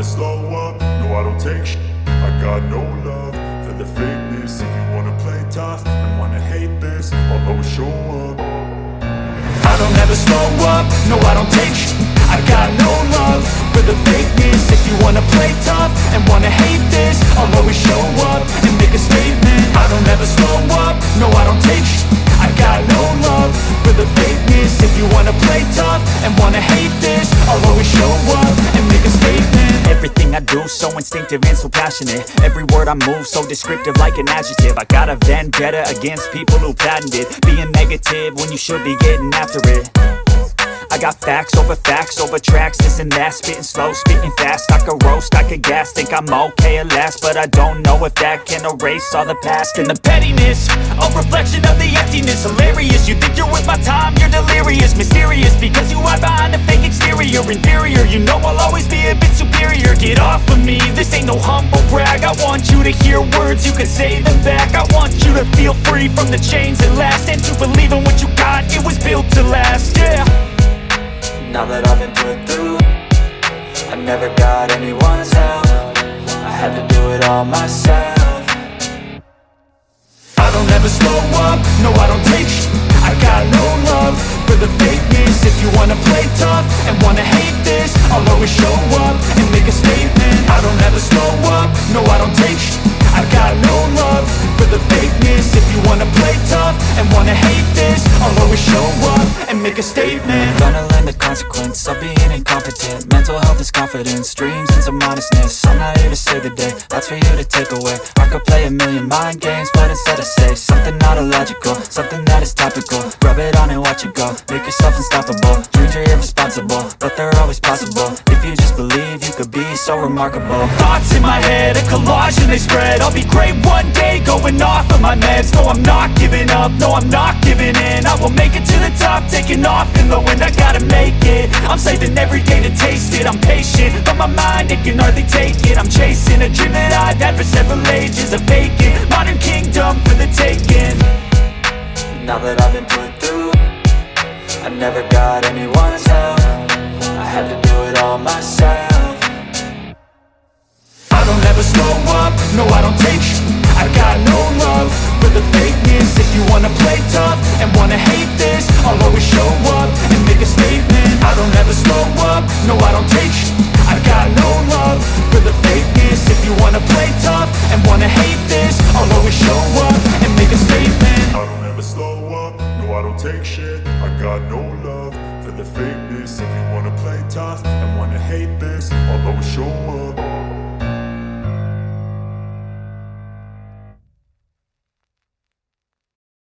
never slow up, no I don't take shit. I got no love for the fakeness. If you wanna play tough and wanna hate this, I'll always show up. I don't ever slow up, no I don't take shit. I got no love for the fakeness. If you wanna play tough and wanna hate this, I'll always show up and make a statement. I don't ever slow up, no I don't take shit. I got no love for the fakeness. If you wanna play tough and wanna hate this, I'll always show up and make a statement. Everything I do so instinctive and so passionate. Every word I move so descriptive like an adjective. I got a vendetta against people who patented being negative when you should be getting after it. I got facts over tracks, this and that. Spitting slow, spitting fast. I could roast, I could gas. Think I'm okay at last, but I don't know if that can erase all the past. And the pettiness, a reflection of the emptiness. Hilarious, you think you're worth my time, you're delirious. Mysterious, because you hide behind a fake exterior. Inferior, you know I'll always be a bit superior. Get off of me, this ain't no humble brag. I want you to hear words, you can say them back. I want you to feel free from the chains that last, and to believe in what you got, it was built to last, yeah. Now that I've been put through, I never got anyone's help. I had to do it all myself. I don't ever slow up, no I don't take shit. I got no love for the fakeness. If you wanna play tough and wanna hate this, I'll always show up and make a statement. I don't ever slow up, no I don't take shit. I got no love for the fakeness. If you wanna play tough and wanna hate this, I'll always show up and make a statement. Gonna learn the consequence of being incompetent. Mental health is confidence, dreams and some modestness. I'm not here to save the day, that's for you to take away. I could play a million mind games, but instead I say something not illogical, something that is topical. Rub it on and watch it go, make yourself unstoppable. Dreams are irresponsible, but they're always possible. If you just believe, you could be so remarkable. Thoughts in my head, a collage and they spread. I'll be great one day, going off of my meds. No, I'm not giving up, no, I'm not giving in. I will make it to the top, taking off in the wind. I gotta make it, I'm saving every day to taste it. I'm patient, but my mind, it can hardly take it. I'm chasing a dream that I've had for several ages. A vacant, modern kingdom for the taking. Now that I've been put through, I never got anyone's help. I had to do it all myself. I don't ever slow up, no I don't take shit. I got no love for the fakeness. If you wanna play tough and wanna hate this, I'll always show up and make a statement. I don't ever slow up, no I don't take shit. I got no love for the fakeness. If you wanna play tough and wanna hate this, I'll always show up and make a statement. I don't ever slow up, no I don't take shit. I got no love for the fakeness. If you wanna play tough and wanna hate this, I'll always show up